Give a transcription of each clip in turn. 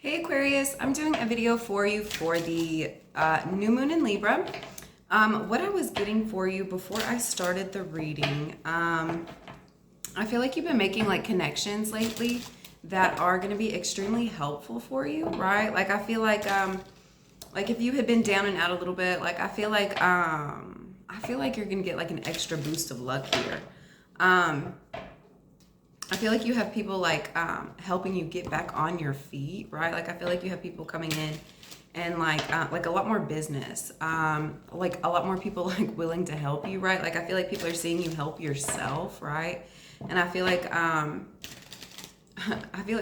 Hey Aquarius, I'm doing a video for you for the new moon in Libra. What I was getting for you before I started the reading, I feel like you've been making like connections lately that are going to be extremely helpful for you, right? Like I feel like if you had been down and out a little bit, like I feel like you're going to get like an extra boost of luck here. I feel like you have people like helping you get back on your feet, right? Like I feel like you have people coming in and like a lot more business, like a lot more people like willing to help you, right? Like I feel like people are seeing you help yourself, right? And I feel like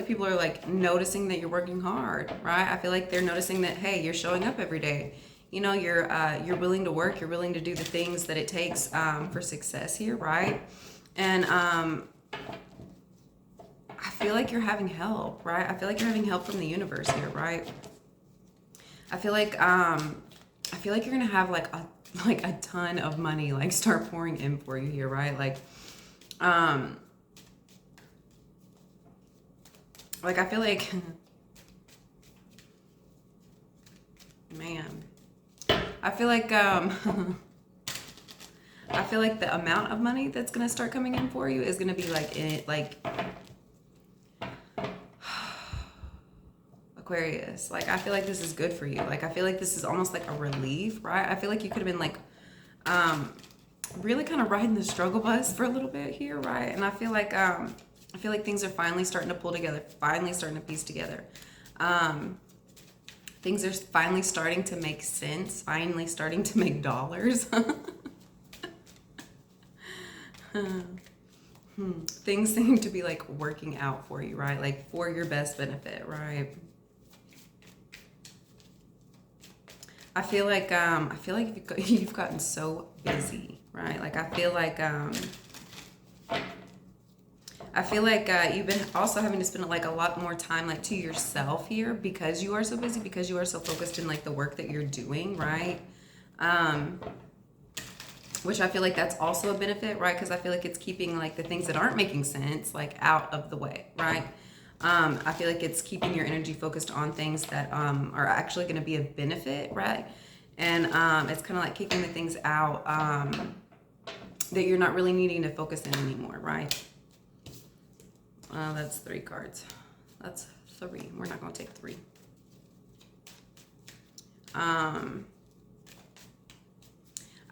people are like noticing that you're working hard, right? I feel like they're noticing that, hey, you're showing up every day. You know, you're willing to work, you're willing to do the things that it takes for success here, right? And I feel like you're having help, right? I feel like you're having help from the universe here, right? I feel like you're gonna have like a ton of money like start pouring in for you here, right? Like I feel like man. I feel like I feel like the amount of money that's gonna start coming in for you is gonna be like Aquarius, like I feel like this is good for you. Like I feel like this is almost like a relief, right? I feel like you could have been like really kind of riding the struggle bus for a little bit here, right? And I feel like things are finally starting to pull together, finally starting to piece together. Things are finally starting to make sense, finally starting to make dollars. Things seem to be like working out for you, right? Like for your best benefit, right? I feel like you've gotten so busy, right? Like I feel like you've been also having to spend like a lot more time like to yourself here because you are so busy, because you are so focused in like the work that you're doing, right? Which I feel like that's also a benefit, right? Because I feel like it's keeping like the things that aren't making sense like out of the way, right? I feel like it's keeping your energy focused on things that are actually going to be of benefit, right? And it's kind of like kicking the things out that you're not really needing to focus in anymore, right? That's 3 cards. That's 3. We're not going to take 3.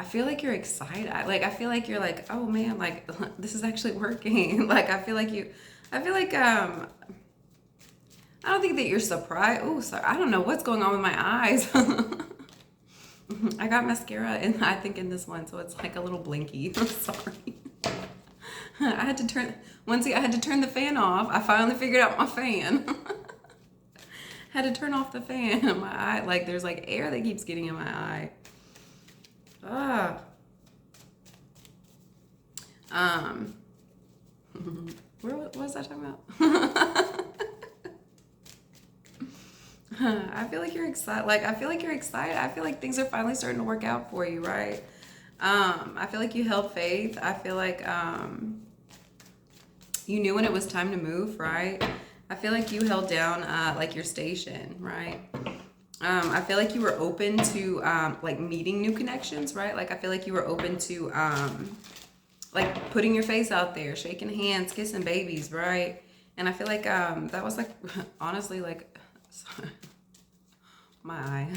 I feel like you're excited. Like I feel like you're like, oh man, like this is actually working. Like I feel like I don't think that you're surprised. Oh, sorry. I don't know what's going on with my eyes. I got mascara and I think in this one, so it's like a little blinky. I'm sorry. I had to turn the fan off. I finally figured out my fan. Had to turn off the fan in my eye. Like there's like air that keeps getting in my eye. What was I talking about? I feel like you're excited. I feel like things are finally starting to work out for you, right? I feel like you held faith. I feel like you knew when it was time to move, right? I feel like you held down like your station, right? I feel like you were open to like meeting new connections, right? Like I feel like you were open to like putting your face out there, shaking hands, kissing babies, right? And I feel like that was like honestly like my eye.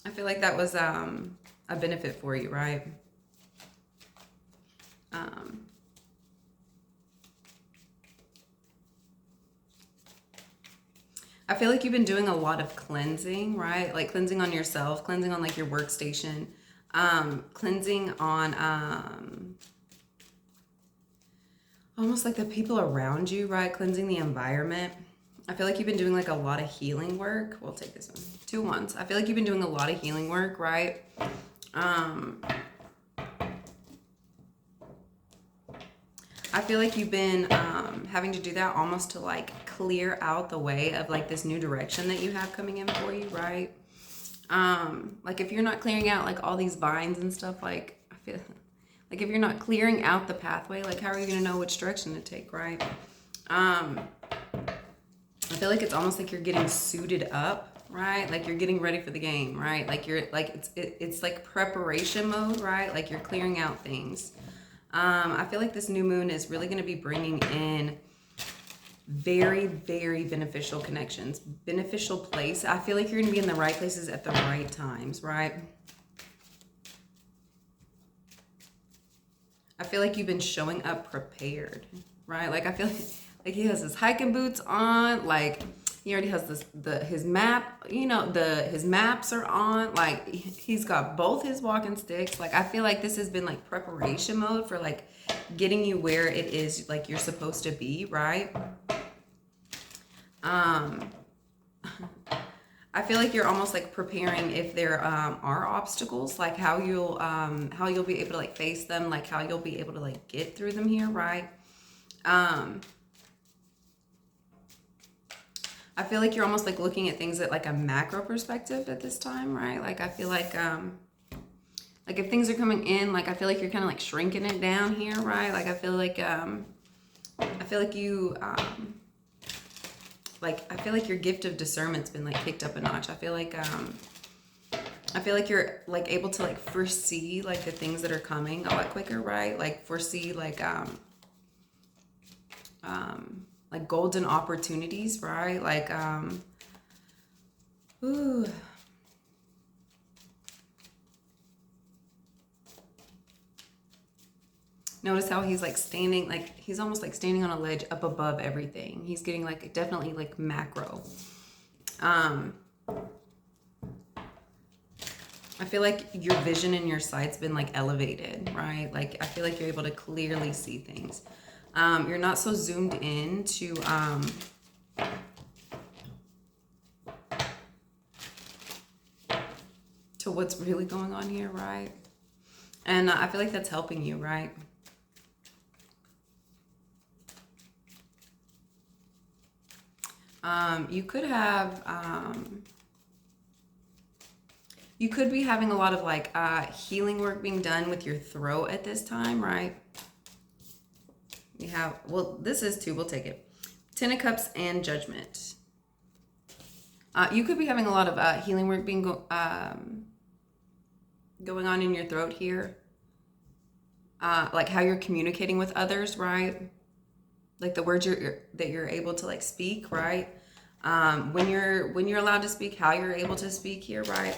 I feel like that was a benefit for you, right? I feel like you've been doing a lot of cleansing, right? Like cleansing on yourself, cleansing on like your workstation, cleansing on almost like the people around you, right? Cleansing the environment. I feel like you've been doing like a lot of healing work. We'll take this one. 2 ones. I feel like you've been doing a lot of healing work, right? I feel like you've been having to do that almost to like clear out the way of like this new direction that you have coming in for you, right? Like if you're not clearing out like all these vines and stuff, like I feel like if you're not clearing out the pathway, like how are you gonna know which direction to take, right? I feel like it's almost like you're getting suited up, right? Like you're getting ready for the game, right? Like you're like it's like preparation mode, right? Like you're clearing out things. I feel like this new moon is really going to be bringing in very, very beneficial connections, beneficial place. I feel like you're going to be in the right places at the right times, right? I feel like you've been showing up prepared, right? Like I feel like he has his hiking boots on, like he already has his map, you know, his maps are on, like he's got both his walking sticks. Like I feel like this has been like preparation mode for like getting you where it is like you're supposed to be, right? I feel like you're almost like preparing if there are obstacles, like how you'll be able to like face them, like how you'll be able to like get through them here, right? I feel like you're almost like looking at things at like a macro perspective at this time, right? Like I feel like if things are coming in, like I feel like you're kind of like shrinking it down here, right? Like I feel like you I feel like your gift of discernment's been like kicked up a notch. I feel like you're like able to like foresee like the things that are coming a lot quicker, right? Like foresee like golden opportunities, right? Like ooh. Notice how he's like standing, like he's almost like standing on a ledge up above everything. He's getting like definitely like macro. I feel like your vision and your sight's been like elevated, right? Like I feel like you're able to clearly see things. You're not so zoomed in to what's really going on here, right? And I feel like that's helping you, right? You could have, you could be having a lot of like healing work being done with your throat at this time, right? You have, well, this is two, we'll take it. 10 of Cups and Judgment. You could be having a lot of healing work being going on in your throat here. Like how you're communicating with others, right? Like the words that you're able to like speak, right? When you're allowed to speak, how you're able to speak here, right?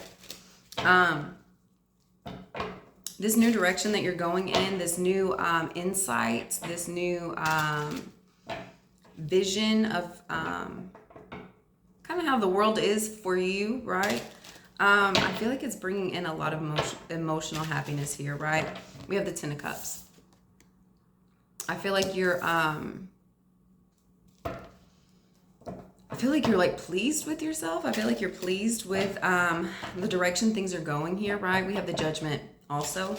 This new direction that you're going in, this new insight, this new vision of kind of how the world is for you, right? I feel like it's bringing in a lot of emotional happiness here, right? We have the 10 of Cups. I feel like you're like pleased with yourself. I feel like you're pleased with the direction things are going here, right? We have the Judgment also.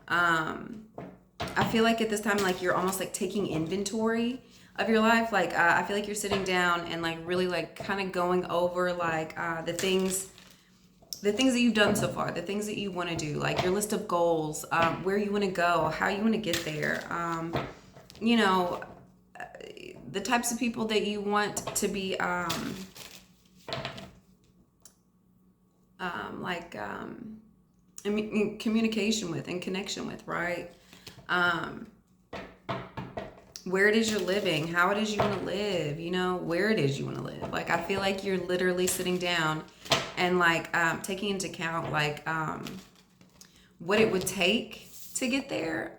I feel like at this time, like you're almost like taking inventory of your life. Like I feel like you're sitting down and like really like kind of going over like the things that you've done so far, the things that you want to do, like your list of goals, where you want to go, how you want to get there, you know, the types of people that you want to be in communication with and connection with, right? Where it is you're living, how it is you want to live, you know, where it is you want to live. Like I feel like you're literally sitting down and like taking into account like what it would take to get there,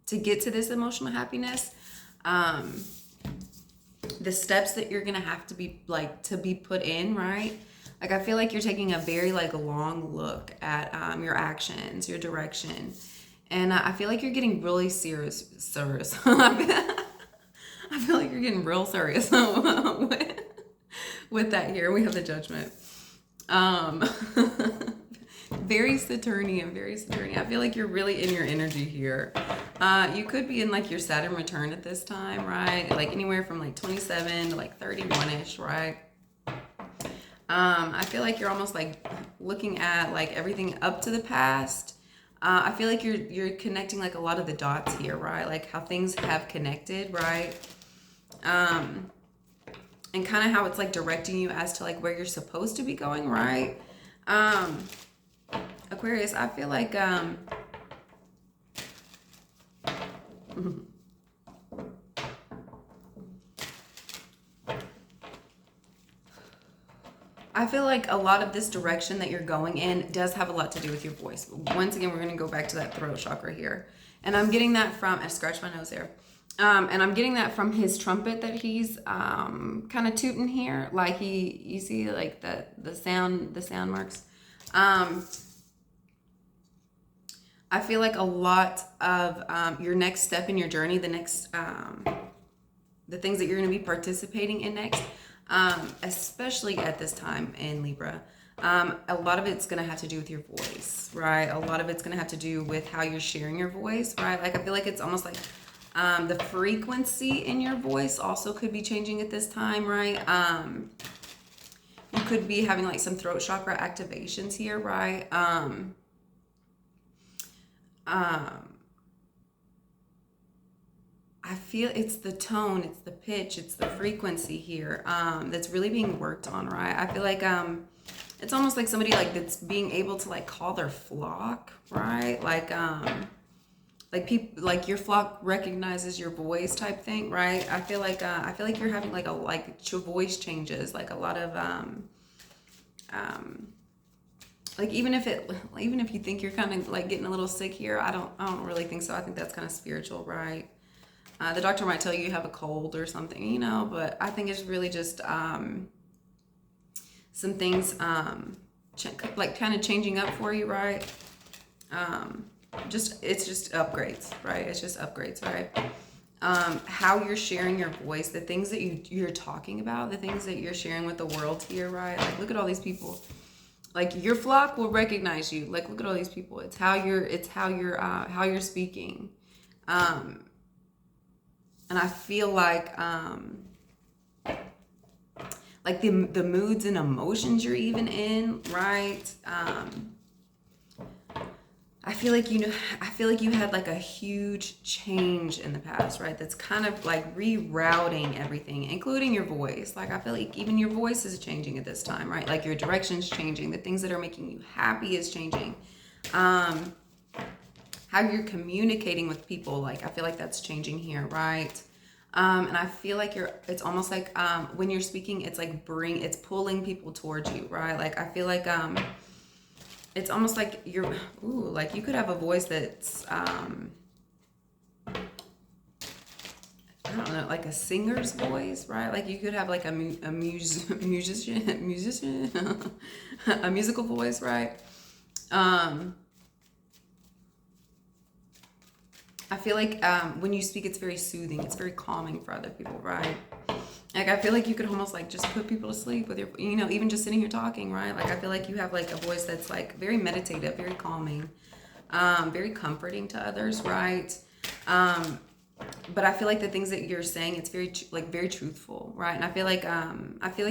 to get to this emotional happiness, the steps that you're gonna have to be put in, right? Like I feel like you're taking a very like long look at your actions, your direction, and I feel like you're getting really serious. I feel like you're getting real serious with that here. We have the Judgment. Very Saturnian, very Saturnian. I feel like you're really in your energy here. You could be in like your Saturn return at this time, right? Like anywhere from like 27 to like 31-ish, right? I feel like you're almost like looking at like everything up to the past. I feel like you're connecting like a lot of the dots here, right? Like how things have connected, right? and kind of how it's like directing you as to like where you're supposed to be going, right? Aquarius, I feel like I feel like a lot of this direction that you're going in does have a lot to do with your voice. Once again, we're going to go back to that throat chakra here. And I'm getting that from, I scratched my nose there. And I'm getting that from his trumpet that he's kind of tooting here. Like you see like the sound marks. I feel like a lot of your next step in your journey, the next, the things that you're going to be participating in next, especially at this time in Libra, a lot of it's going to have to do with your voice, right? A lot of it's going to have to do with how you're sharing your voice, right? Like I feel like it's almost like the frequency in your voice also could be changing at this time, right? You could be having like some throat chakra activations here, right? I feel it's the tone, it's the pitch, it's the frequency here that's really being worked on, right? I feel like it's almost like somebody like that's being able to like call their flock, right? Like people, like your flock recognizes your voice type thing, right? I feel like you're having like your voice changes, like a lot of like even if you think you're kind of like getting a little sick here, I don't really think so. I think that's kind of spiritual, right? The doctor might tell you have a cold or something, you know, but I think it's really just some things like kind of changing up for you, right? It's just upgrades, right? It's just upgrades, right? How you're sharing your voice, the things that you're talking about, the things that you're sharing with the world here, right? Like look at all these people. Like your flock will recognize you. Like look at all these people. It's how you're speaking. And I feel like the moods and emotions you're even in, right? I feel like you had like a huge change in the past, right? That's kind of like rerouting everything, including your voice. Like I feel like even your voice is changing at this time, right? Like your direction's changing. The things that are making you happy is changing. How you're communicating with people, like I feel like that's changing here, right? And I feel like it's almost like when you're speaking, it's like it's pulling people towards you, right? Like I feel like it's almost like like you could have a voice that's I don't know, like a singer's voice, right? Like you could have like a musician, a musical voice, right? I feel like when you speak, it's very soothing. It's very calming for other people, right? Like, I feel like you could almost like just put people to sleep with your, even just sitting here talking, right? Like, I feel like you have like a voice that's like very meditative, very calming, very comforting to others, right? But I feel like the things that you're saying, it's very very truthful, right? And I feel like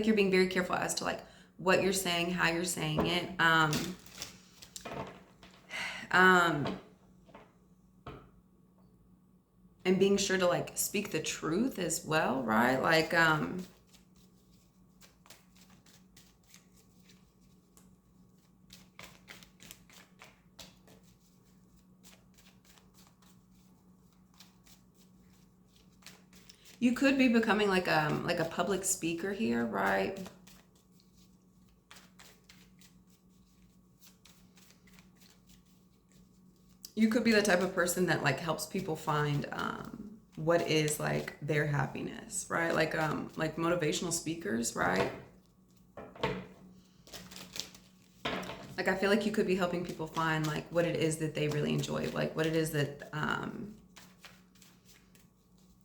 you're being very careful as to like what you're saying, how you're saying it. And being sure to like speak the truth as well, right? Like, you could be becoming like a public speaker here, right? You could be the type of person that like helps people find what is like their happiness, right? Like motivational speakers, right? Like I feel like you could be helping people find like what it is that they really enjoy, like what it is that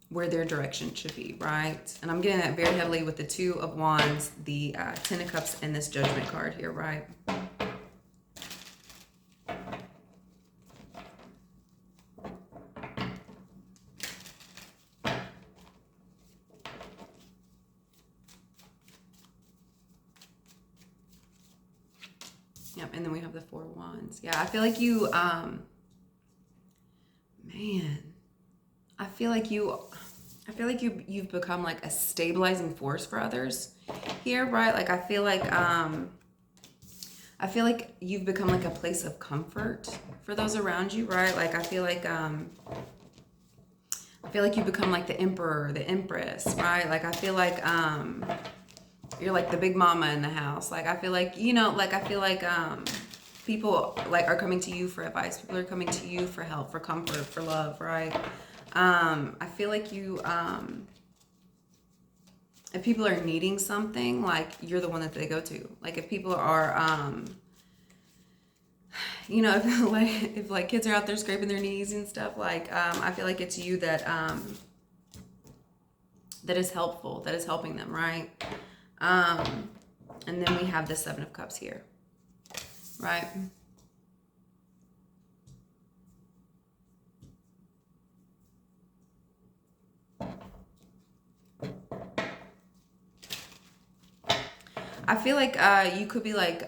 where their direction should be, right? And I'm getting that very heavily with the Two of Wands, the Ten of Cups, and this Judgment card here, right? Yep, and then we have the Four of Wands. Yeah, I feel like you, man, I feel I feel like you've become like a stabilizing force for others here, right? Like I feel like you've become like a place of comfort for those around you, right? Like I feel like you become like the emperor, the empress, right? Like I feel like you're like the big mama in the house. Like I feel like, like I feel like people like are coming to you for advice. People are coming to you for help, for comfort, for love, right? I feel like if people are needing something, like you're the one that they go to. Like if people are if like kids are out there scraping their knees and stuff, like I feel like it's you that that is helpful, that is helping them, right? And then we have the Seven of Cups here, right? I feel like you could be like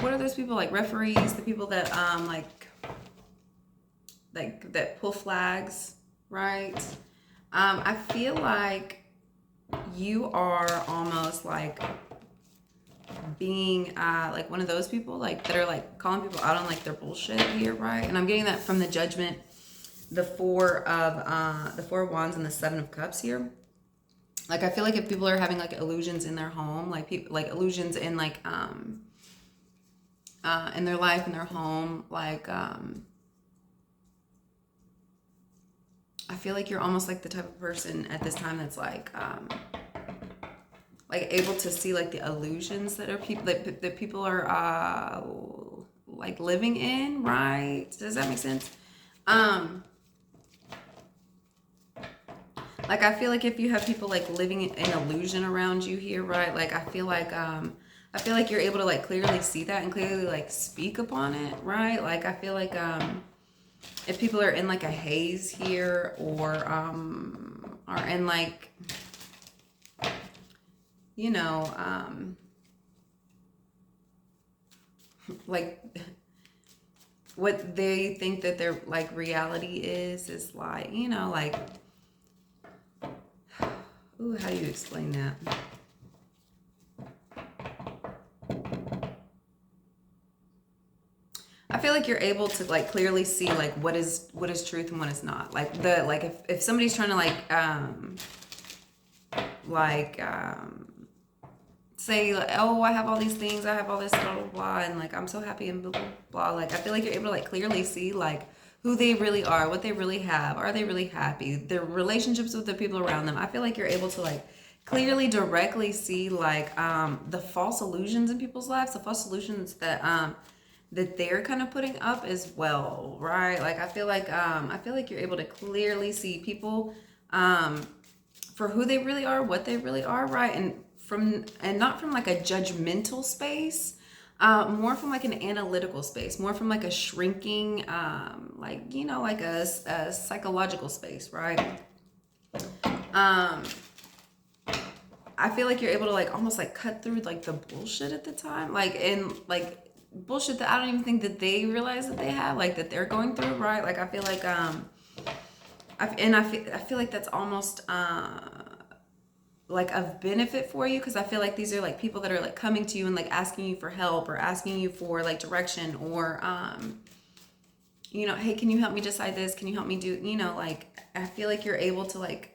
what are those people, like referees, the people that like that pull flags, right? I feel like you are almost like being like one of those people like that are like calling people out on like their bullshit here, right? And I'm getting that from the Judgment, the Four of Wands and the Seven of Cups here. Like I feel like if people are having like illusions in their home, like people like illusions in like in their life, in their home, like I feel like you're almost like the type of person at this time that's like able to see like the illusions that are people that people are like living in, right? Does that make sense? Like I feel like if you have people like living in illusion around you here, right? Like I feel like you're able to like clearly see that and clearly like speak upon it, right? Like I feel like if people are in like a haze here or are in like like what they think that their like reality is like, like, ooh, how do you explain that? I feel like you're able to like clearly see like what is truth and what is not. Like if somebody's trying to say like, oh, I have all these things, I have all this blah blah blah, and like I'm so happy and blah blah blah. Like I feel like you're able to like clearly see like who they really are, what they really have, are they really happy, their relationships with the people around them. I feel like you're able to like clearly directly see like the false illusions in people's lives, the false illusions that they're kind of putting up as well, right? Like I feel like you're able to clearly see people for who they really are, what they really are, right? And not from like a judgmental space, more from like an analytical space, more from like a shrinking like a psychological space, right? I feel like you're able to like almost like cut through like the bullshit at the time, like in like bullshit that I don't even think that they realize that they have, like that they're going through, right? Like I feel like I feel like that's almost like of benefit for you, because I feel like these are like people that are like coming to you and like asking you for help or asking you for like direction or hey, can you help me decide this? Can you help me do, like I feel like you're able to like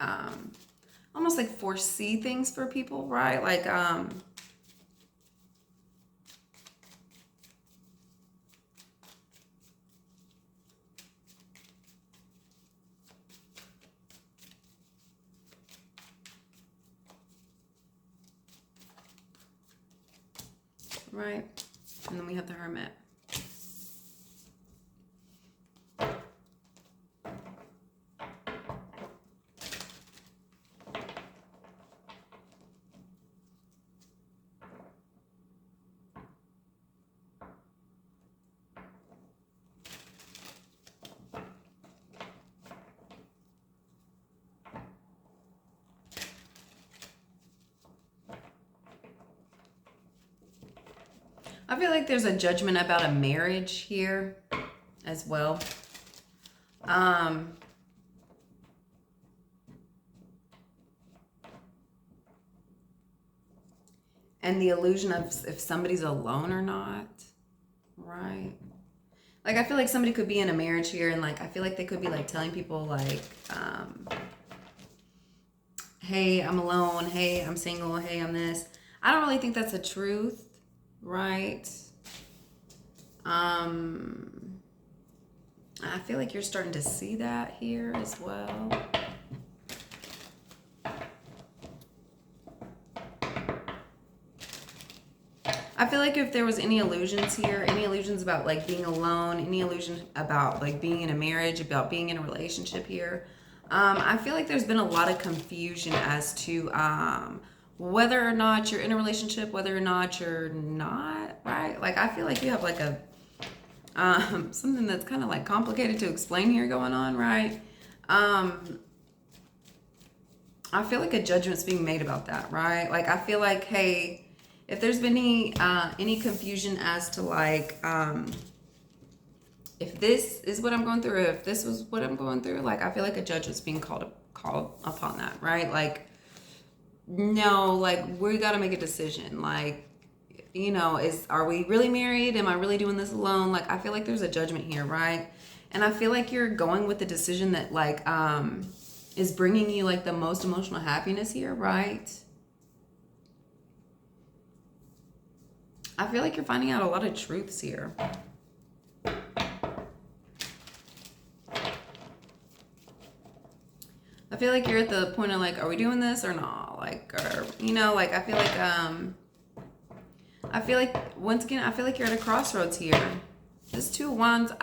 almost like foresee things for people, right? Like right, and then we have the Hermit. I feel like there's a judgment about a marriage here as well. And the illusion of if somebody's alone or not, right? Like, I feel like somebody could be in a marriage here, and like, I feel like they could be like telling people like, hey, I'm alone. Hey, I'm single. Hey, I'm this. I don't really think that's the truth, right? I feel like you're starting to see that here as well. I feel like if there was any illusions here, any illusions about like being alone, any illusion about like being in a marriage, about being in a relationship here, I feel like there's been a lot of confusion as to whether or not you're in a relationship, whether or not you're not, right? Like, I feel like you have like a something that's kind of like complicated to explain here going on, right? I feel like a judgment's being made about that, right? Like, I feel like, hey, if there's been any confusion as to like, if this is what I'm going through, or if this was what I'm going through, like, I feel like a judge is being called upon that, right? Like, no, like, we got to make a decision. Like, you know, are we really married? Am I really doing this alone? Like, I feel like there's a judgment here, right? And I feel like you're going with the decision that like is bringing you like the most emotional happiness here, right? I feel like you're finding out a lot of truths here. I feel like you're at the point of like, are we doing this or not? Like, or, you know, like, I feel like once again, I feel like you're at a crossroads here. This two of wands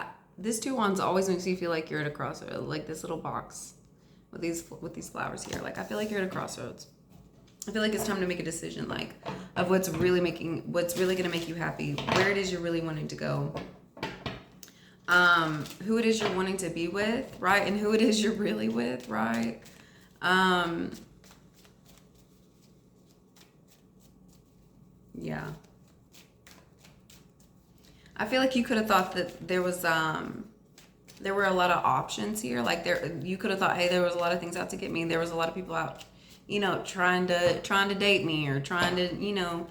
always makes you feel like you're at a crossroads, like this little box with these flowers here. Like, I feel like you're at a crossroads. I feel like it's time to make a decision, like, of what's really going to make you happy, where it is you're really wanting to go, who it is you're wanting to be with, right? And who it is you're really with, right? Yeah. I feel like you could have thought that there were a lot of options here. Like, you could have thought, hey, there was a lot of things out to get me. There was a lot of people out, you know, trying to date me, or trying to, you know,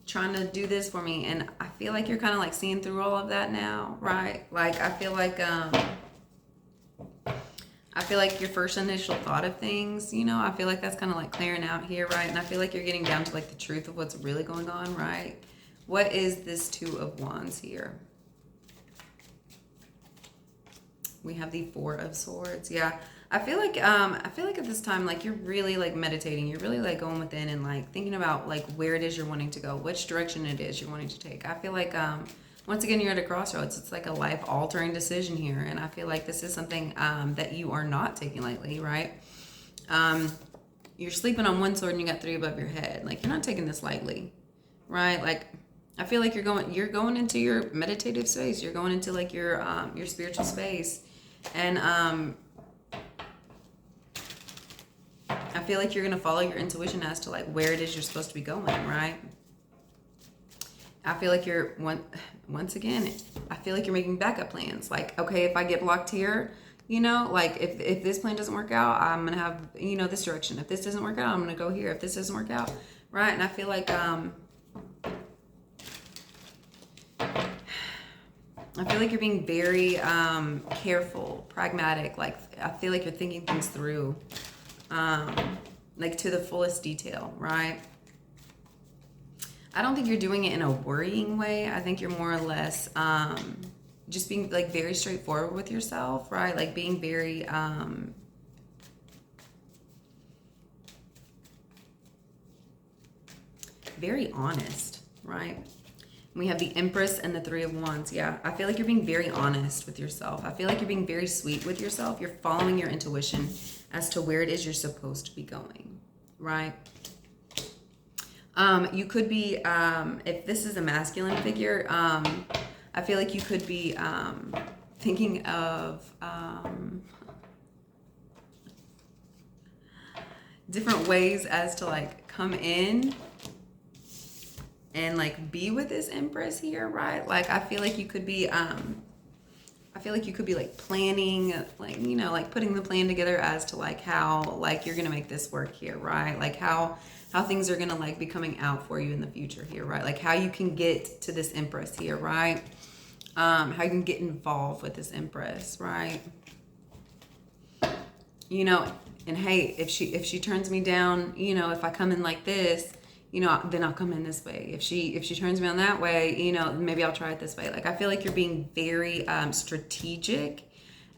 trying to do this for me. And I feel like you're kind of like seeing through all of that now, right? Like, I feel like your first initial thought of things, you know, I feel like that's kind of like clearing out here, right? And I feel like you're getting down to like the truth of what's really going on, right? What is this Two of Wands here? We have the Four of Swords. Yeah. I feel like at this time, like, you're really like meditating. You're really like going within and like thinking about like where it is you're wanting to go, which direction it is you're wanting to take. I feel like once again, you're at a crossroads. It's like a life altering decision here. And I feel like this is something that you are not taking lightly, right? You're sleeping on one sword and you got three above your head. Like, you're not taking this lightly, right? Like, I feel like you're going into your meditative space. You're going into like your spiritual space. And I feel like you're going to follow your intuition as to like where it is you're supposed to be going, right? I feel like you're once again, I feel like you're making backup plans. Like, okay, if I get blocked here, you know, like if this plan doesn't work out, I'm going to have, you know, this direction. If this doesn't work out, I'm going to go here. If this doesn't work out, right? And I feel like you're being very careful, pragmatic. Like, I feel like you're thinking things through, like, to the fullest detail, right? I don't think you're doing it in a worrying way. I think you're more or less just being like very straightforward with yourself, right? Like, being very very honest, right? We have the Empress and the Three of Wands. Yeah, I feel like you're being very honest with yourself. I feel like you're being very sweet with yourself. You're following your intuition as to where it is you're supposed to be going, right? You could be, if this is a masculine figure, I feel like you could be thinking of different ways as to like come in and like be with this Empress here, right? Like I feel like you could be like planning, like, you know, like putting the plan together as to like how like you're gonna make this work here, right? Like how things are gonna like be coming out for you in the future here, right? Like how you can get to this Empress here, right? How you can get involved with this Empress, right? You know, and hey, if she turns me down, you know, if I come in like this, you know, then I'll come in this way. If she turns me on that way, you know, maybe I'll try it this way. Like I feel like you're being very strategic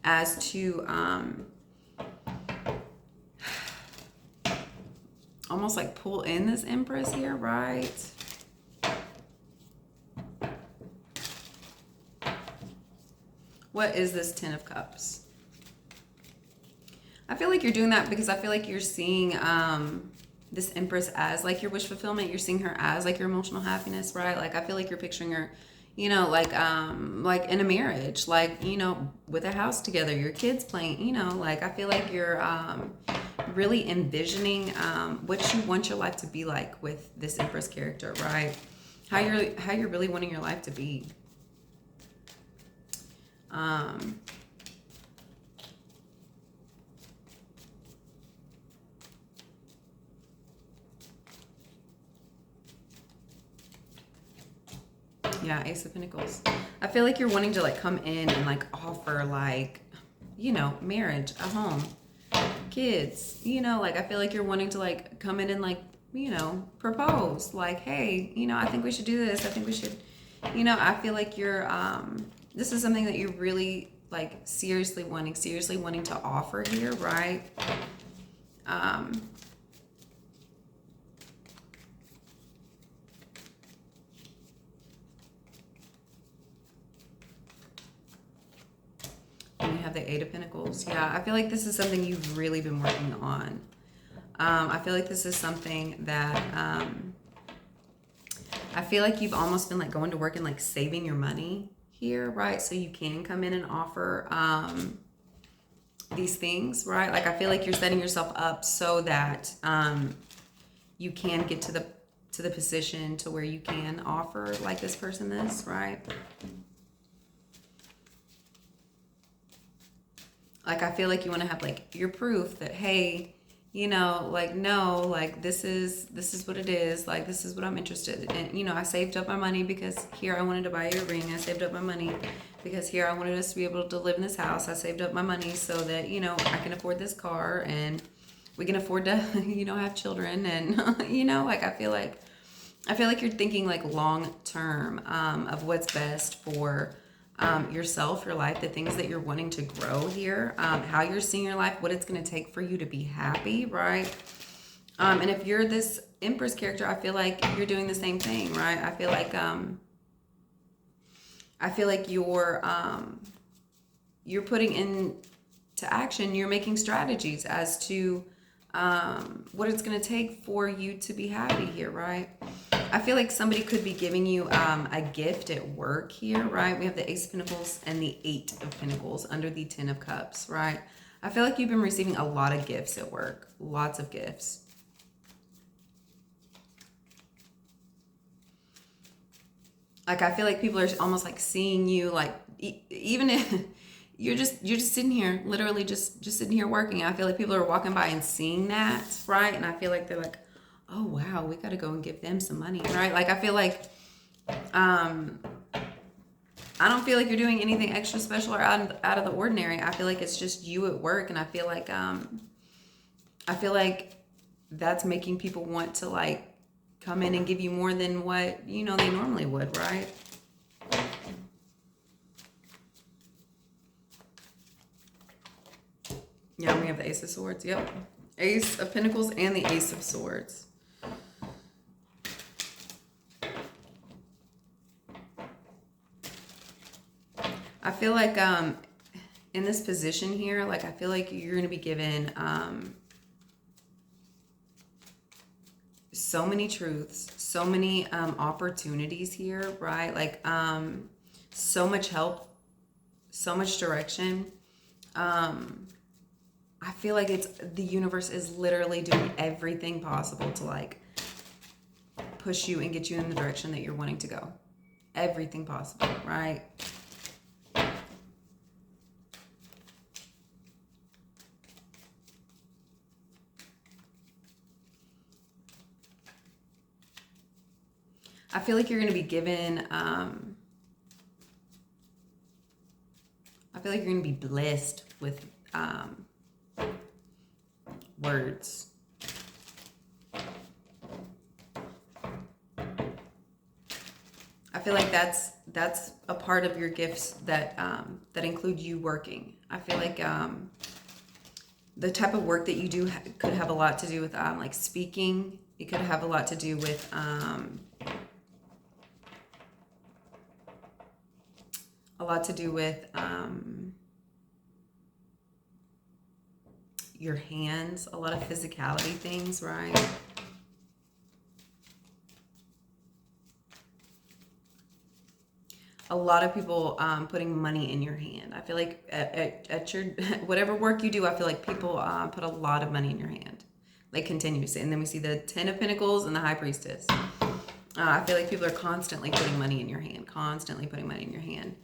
as to almost like pull in this Empress here, right? What is this Ten of Cups? I feel like you're doing that because I feel like you're seeing this Empress as like your wish fulfillment. You're seeing her as like your emotional happiness, right? Like I feel like you're picturing her, you know, like in a marriage, like, you know, with a house together, your kids playing, you know, like I feel like you're really envisioning what you want your life to be like with this Empress character, right? How you're really wanting your life to be. Yeah, Ace of Pentacles. I feel like you're wanting to like come in and like offer like, you know, marriage, a home, kids, you know, like I feel like you're wanting to like come in and like, you know, propose like, hey, you know, I think we should do this. I think we should, you know, I feel like you're, this is something that you're really like seriously wanting to offer here, right? And you have the Eight of Pentacles. Yeah, I feel like this is something you've really been working on. I feel like this is something that I feel like you've almost been like going to work and like saving your money here, right? So you can come in and offer these things, right? Like I feel like you're setting yourself up so that you can get to the position to where you can offer like this person this, right? Like I feel like you want to have like your proof that, hey, you know, like, no, like this is what it is, like this is what I'm interested in. You know, I saved up my money because here I wanted to buy you a ring. I saved up my money because here I wanted us to be able to live in this house. I saved up my money so that, you know, I can afford this car and we can afford to, you know, have children. And you know, like I feel like you're thinking like long term of what's best for yourself, your life, the things that you're wanting to grow here, how you're seeing your life, what it's going to take for you to be happy, right? And if you're this Empress character, I feel like you're doing the same thing, right? I feel like you're putting into action, you're making strategies as to what it's going to take for you to be happy here, right? I feel like somebody could be giving you a gift at work here, right? We have the Ace of Pentacles and the Eight of Pentacles under the Ten of Cups, right? I feel like you've been receiving a lot of gifts at work, lots of gifts. Like I feel like people are almost like seeing you, like even if you're just sitting here, literally just sitting here working. I feel like people are walking by and seeing that, right? And I feel like they're like, oh wow, we got to go and give them some money, right? Like I feel like I don't feel like you're doing anything extra special or out of the ordinary. I feel like it's just you at work, and I feel like that's making people want to like come in and give you more than what, you know, they normally would, right? Yeah, we have the Ace of Swords. Yep. Ace of Pentacles and the Ace of Swords. I feel like in this position here, like I feel like you're going to be given so many truths, so many opportunities here, right? Like so much help, so much direction. I feel like the universe is literally doing everything possible to like push you and get you in the direction that you're wanting to go. Everything possible, right? I feel like you're going to be given, I feel like you're going to be blessed with words. I feel like that's a part of your gifts that that include you working. I feel like the type of work that you do could have a lot to do with like speaking. It could have a lot to do with your hands, a lot of physicality things, right? A lot of people putting money in your hand. I feel like at your whatever work you do, I feel like people put a lot of money in your hand, like continuously. And then we see the Ten of Pentacles and the High Priestess. I feel like people are constantly putting money in your hand, constantly putting money in your hand.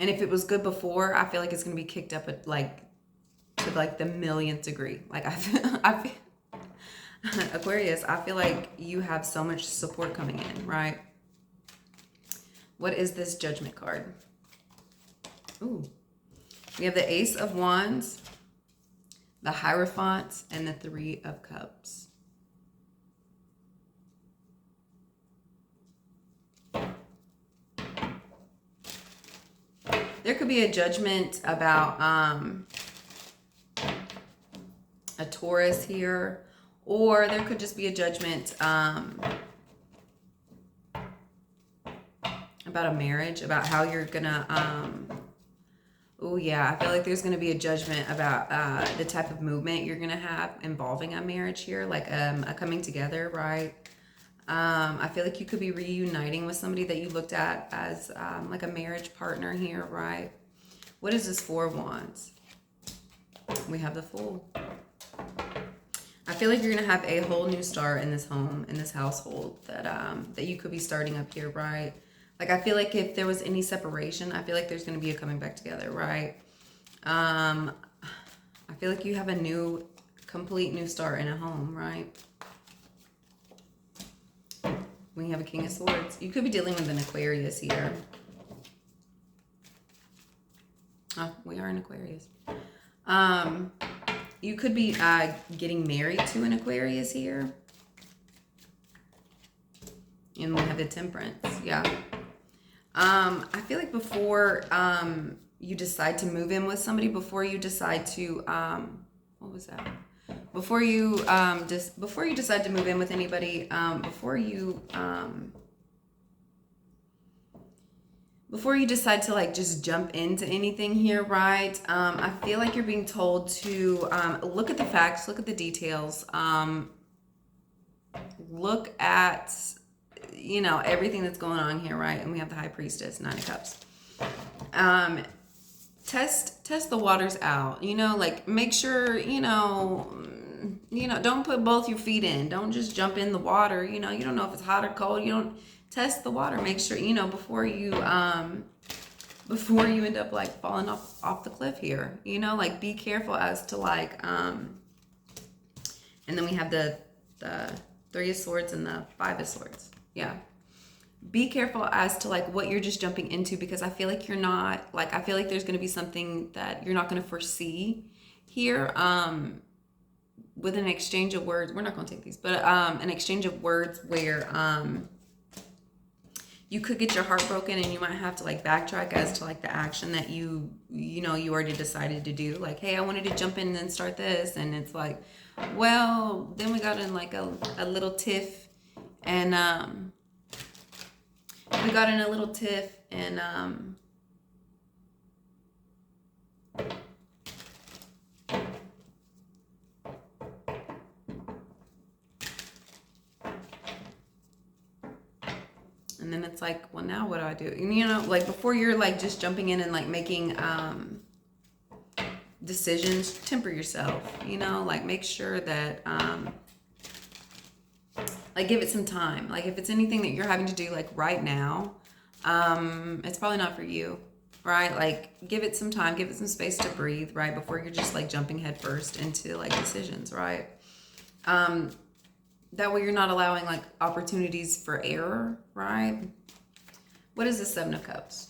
And if it was good before, I feel like it's going to be kicked up at like to like the millionth degree. Like I feel Aquarius, I feel like you have so much support coming in, right? What is this Judgment card? Ooh. We have the Ace of Wands, the Hierophant, and the Three of Cups. There could be a judgment about a Taurus here, or there could just be a judgment about a marriage, about how you're gonna oh yeah, I feel like there's gonna be a judgment about the type of movement you're gonna have involving a marriage here, like a coming together, right? I feel like you could be reuniting with somebody that you looked at as like a marriage partner here, right? What is this Four of Wands? We have the Fool. I feel like you're gonna have a whole new start in this home, in this household that that you could be starting up here, right? Like I feel like if there was any separation, I feel like there's gonna be a coming back together, right? I feel like you have a complete new start in a home, right? We have a King of Swords. You could be dealing with an Aquarius here. Oh, we are in Aquarius. You could be getting married to an Aquarius here. And we have the Temperance, yeah. I feel like before you decide to move in with somebody, before you decide to, what was that? Before you decide to move in with anybody, before you decide to like just jump into anything here, right? I feel like you're being told to look at the facts, look at the details, look at, you know, everything that's going on here, right? And we have the High Priestess, Nine of Cups. Test the waters out, you know, like make sure, you know, don't put both your feet in. Don't just jump in the water. You know, you don't know if it's hot or cold. You don't test the water. Make sure, you know, before you end up like falling off the cliff here, you know, like be careful as to like, and then we have the Three of Swords and the Five of Swords. Yeah. Be careful as to like what you're just jumping into, because I feel like you're not like, I feel like there's going to be something that you're not going to foresee here with an exchange of words. We're not going to take these, but an exchange of words where you could get your heart broken and you might have to like backtrack as to like the action that you already decided to do. Like, hey, I wanted to jump in and start this, and it's like, well, then we got in like a little tiff, and and then it's like, well, now what do I do? And, you know, like before you're like just jumping in and like making decisions, temper yourself, you know, like make sure that like give it some time. Like if it's anything that you're having to do like right now, it's probably not for you, right? Like give it some time, give it some space to breathe, right? Before you're just like jumping headfirst into like decisions, right? That way you're not allowing like opportunities for error, right? What is the Seven of Cups?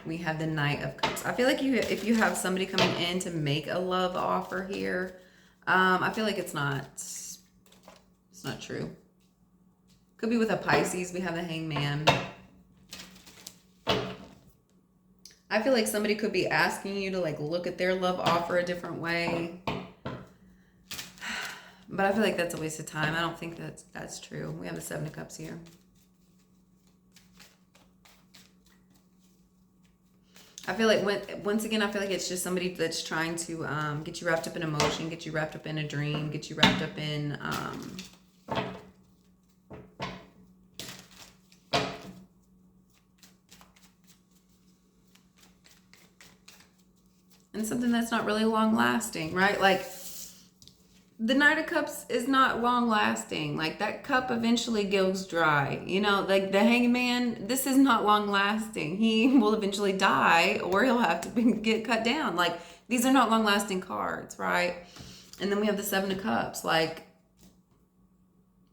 We have the Knight of Cups. I feel like if you have somebody coming in to make a love offer here, I feel like it's not true. Could be with a Pisces. We have the Hangman. I feel like somebody could be asking you to like look at their love offer a different way. But I feel like that's a waste of time. I don't think that's true. We have the Seven of Cups here. I feel like once again, I feel like it's just somebody that's trying to get you wrapped up in emotion, get you wrapped up in a dream, get you wrapped up in and something that's not really long lasting, right? Like the Knight of Cups is not long lasting. Like that cup eventually goes dry. You know, like the Hangman, this is not long lasting. He will eventually die or he'll have to get cut down. Like these are not long lasting cards, right? And then we have the Seven of Cups. Like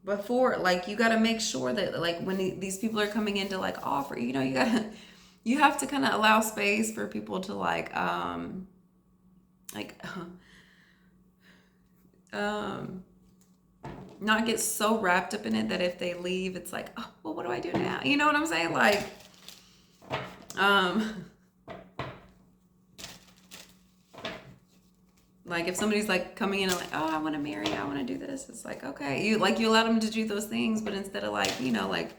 before, like you got to make sure that like when these people are coming in to like offer, you know, you have to kind of allow space for people to not get so wrapped up in it that if they leave, it's like, oh, well, what do I do now? You know what I'm saying? Like if somebody's like coming in and like, oh, I want to marry, I want to do this. It's like, okay, you allow them to do those things, but instead of like, you know, like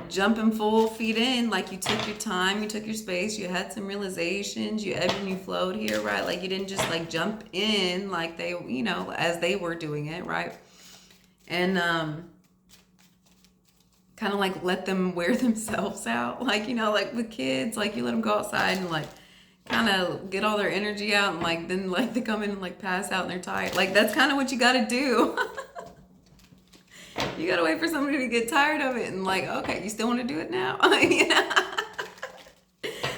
jumping full feet in, like you took your time, you took your space, you had some realizations, you ebbed and you flowed here, right? Like you didn't just like jump in like they, you know, as they were doing it, right? And kind of like let them wear themselves out, like, you know, like with kids, like you let them go outside and like kind of get all their energy out, and like then like they come in and like pass out and they're tired. Like that's kind of what you got to do. You gotta wait for somebody to get tired of it and like, okay, you still want to do it now? You know?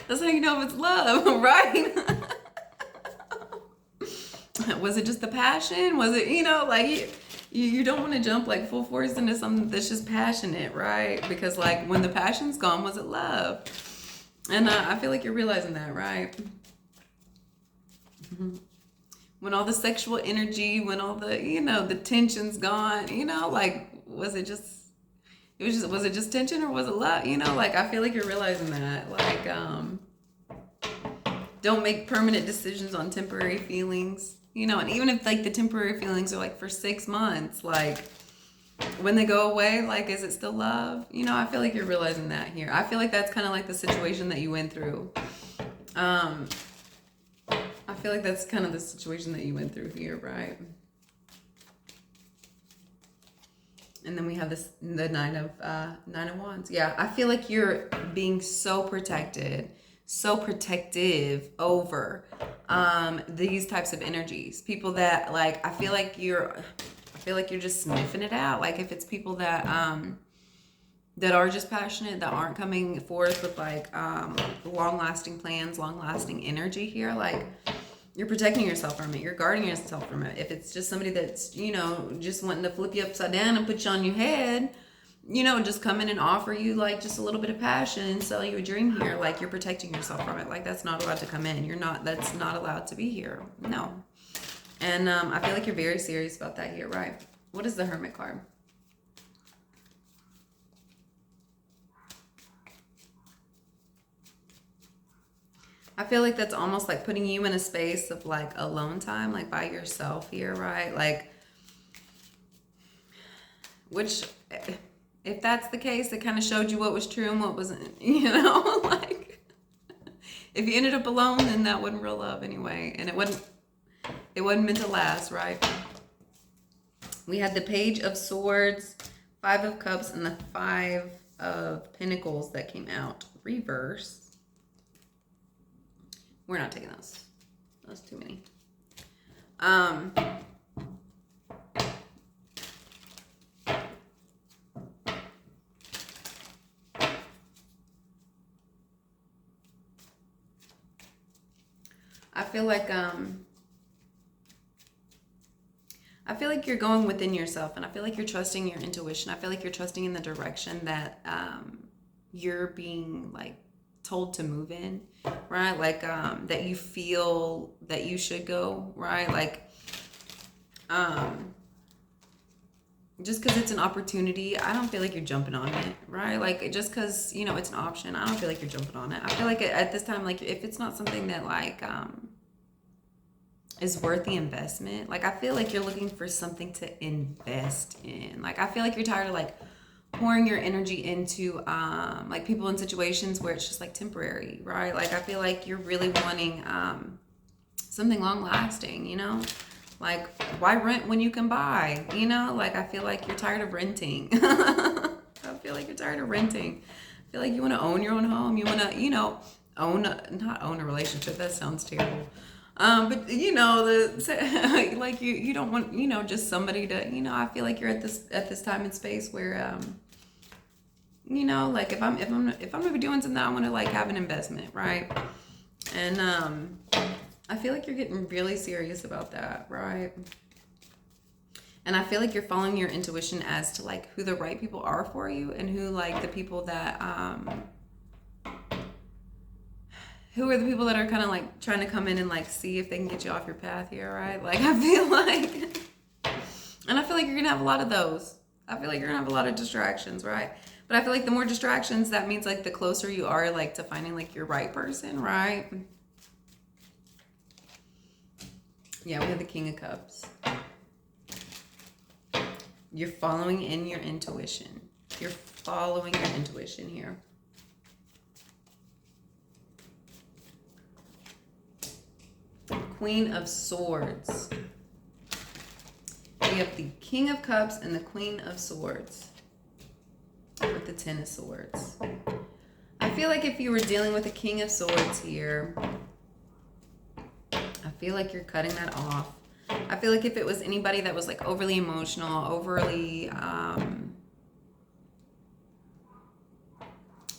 That's how you know if it's love, right? Was it just the passion? Was it, you know, like you don't want to jump like full force into something that's just passionate, right? Because like when the passion's gone, was it love? And I feel like you're realizing that, right? When all the sexual energy, when all the, you know, the tension's gone, you know, like, was it just tension or was it love? You know, like, I feel like you're realizing that, like, don't make permanent decisions on temporary feelings, you know, and even if like the temporary feelings are like for 6 months, like when they go away, like, is it still love? You know, I feel like you're realizing that here. I feel like that's kind of like the situation that you went through. I feel like that's kind of the situation that you went through here, right? And then we have the Nine of Wands. Yeah, I feel like you're being so protected, so protective over these types of energies. People that like, I feel like you're just sniffing it out. Like if it's people that that are just passionate, that aren't coming forth with like long-lasting plans, long-lasting energy here, like you're protecting yourself from it, you're guarding yourself from it. If it's just somebody that's, you know, just wanting to flip you upside down and put you on your head, you know, just come in and offer you like just a little bit of passion and sell you a dream here, like you're protecting yourself from it. Like that's not allowed to come in. That's not allowed to be here. No. And I feel like you're very serious about that here, right? What is the Hermit card? I feel like that's almost like putting you in a space of like alone time, like by yourself here, right? Like, which, if that's the case, it kind of showed you what was true and what wasn't, you know? Like, if you ended up alone, then that wasn't real love anyway. And it wasn't meant to last, right? We had the Page of Swords, Five of Cups, and the Five of Pentacles that came out reverse. We're not taking those. That's too many. I feel like you're going within yourself, and I feel like you're trusting your intuition. I feel like you're trusting in the direction that you're being like told to move in, right? Like that you feel that you should go, right? Like just because it's an opportunity, I don't feel like you're jumping on it, right? Like just because, you know, it's an option, I don't feel like you're jumping on it. I feel like at this time, like if it's not something that like is worth the investment, like I feel like you're looking for something to invest in. Like I feel like you're tired of like pouring your energy into like people in situations where it's just like temporary, right? Like I feel like you're really wanting something long lasting, you know? Like, why rent when you can buy? You know, like I feel like you're tired of renting. I feel like you're tired of renting. I feel like you want to own your own home. You want to, you know, not own a relationship. That sounds terrible. But you know, like you don't want, you know, just somebody to, you know, I feel like you're at this time and space where, you know, like if I'm gonna be doing something, I want to like have an investment, right? And I feel like you're getting really serious about that, right? And I feel like you're following your intuition as to like who the right people are for you, and who like the people that who are the people that are kind of like trying to come in and like see if they can get you off your path here, right? Like I feel like, and I feel like you're gonna have a lot of those. I feel like you're gonna have a lot of distractions, right? But I feel like the more distractions, that means like the closer you are like to finding like your right person, right? Yeah, we have the King of Cups. You're following in your intuition. You're following your intuition here. Queen of Swords. We have the King of Cups and the Queen of Swords with the Ten of Swords. I feel like if you were dealing with a King of Swords here, I feel like you're cutting that off. I feel like if it was anybody that was like overly emotional, overly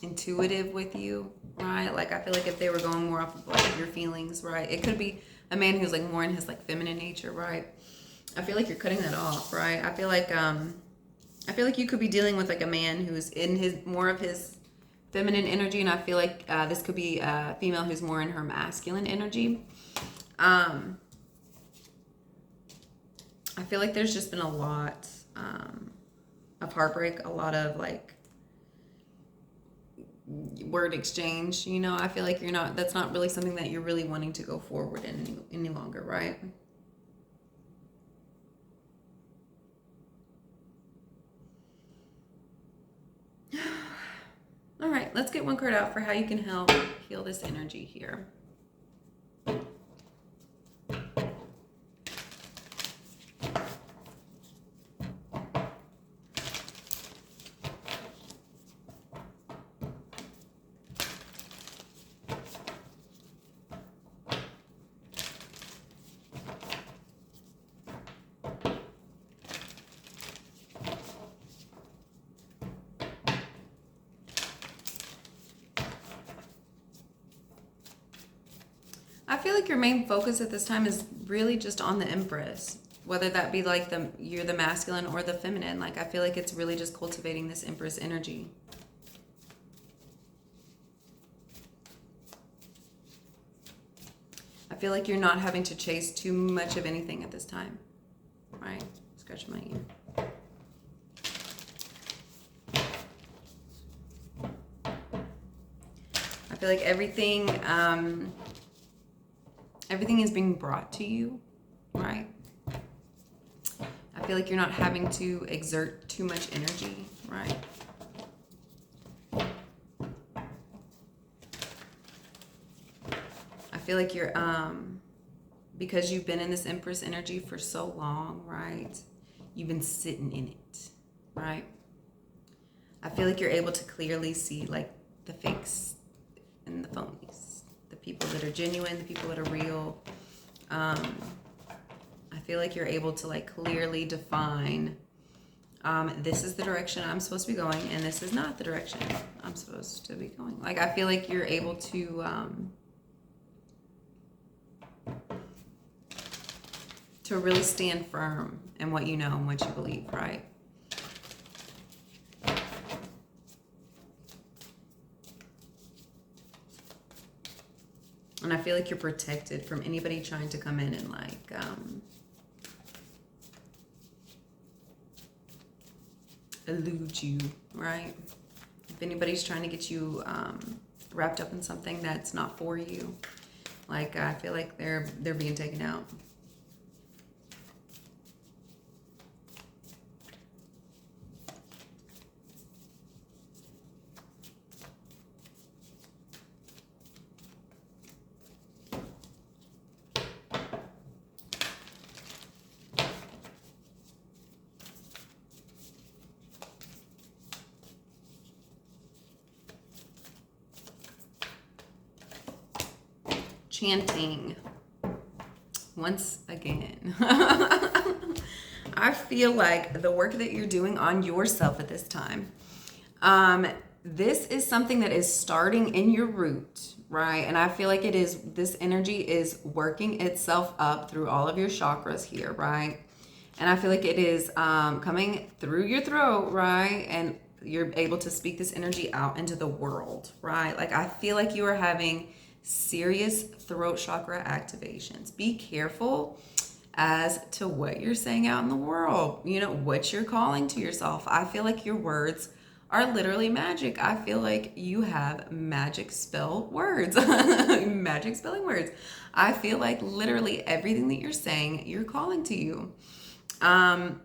intuitive with you, right? Like I feel like if they were going more off of like your feelings, right? It could be a man who's like more in his like feminine nature, right? I feel like you're cutting that off, right? I feel like you could be dealing with like a man who's in his more of his feminine energy, and I feel like this could be a female who's more in her masculine energy. I feel like there's just been a lot of heartbreak, a lot of like word exchange, you know. I feel like that's not really something that you're really wanting to go forward in any longer, right? All right, let's get one card out for how you can help heal this energy here. I feel like your main focus at this time is really just on the Empress, whether that be like you're the masculine or the feminine. Like I feel like it's really just cultivating this Empress energy. I feel like you're not having to chase too much of anything at this time, right? Scratch my ear. I feel like everything is being brought to you, right? I feel like you're not having to exert too much energy, right? I feel like you're, because you've been in this Empress energy for so long, right? You've been sitting in it, right? I feel like you're able to clearly see like the fakes and the phonies, the people that are genuine, the people that are real. I feel like you're able to like clearly define, this is the direction I'm supposed to be going, and this is not the direction I'm supposed to be going. Like I feel like you're able to to really stand firm in what you know and what you believe, right? And I feel like you're protected from anybody trying to come in and like elude you, right? If anybody's trying to get you wrapped up in something that's not for you, like I feel like they're being taken out. Chanting once again. I feel like the work that you're doing on yourself at this time, this is something that is starting in your root, right? And I feel like this energy is working itself up through all of your chakras here, right? And I feel like it is coming through your throat, right? And you're able to speak this energy out into the world, right? Like I feel like you are having serious throat chakra activations. Be careful as to what you're saying out in the world, you know, what you're calling to yourself. I feel like your words are literally magic. I feel like you have magic spell words, magic spelling words. I feel like literally everything that you're saying, you're calling to you. And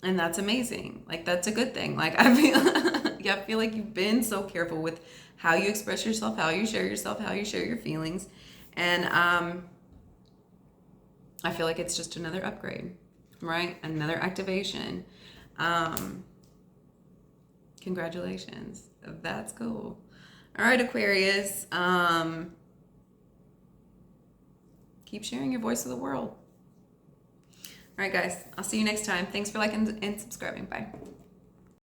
that's amazing. Like, that's a good thing. Like, I feel like you've been so careful with how you express yourself, how you share yourself, how you share your feelings. And I feel like it's just another upgrade, right? Another activation. Congratulations. That's cool. All right, Aquarius. Keep sharing your voice with the world. All right, guys. I'll see you next time. Thanks for liking and subscribing. Bye.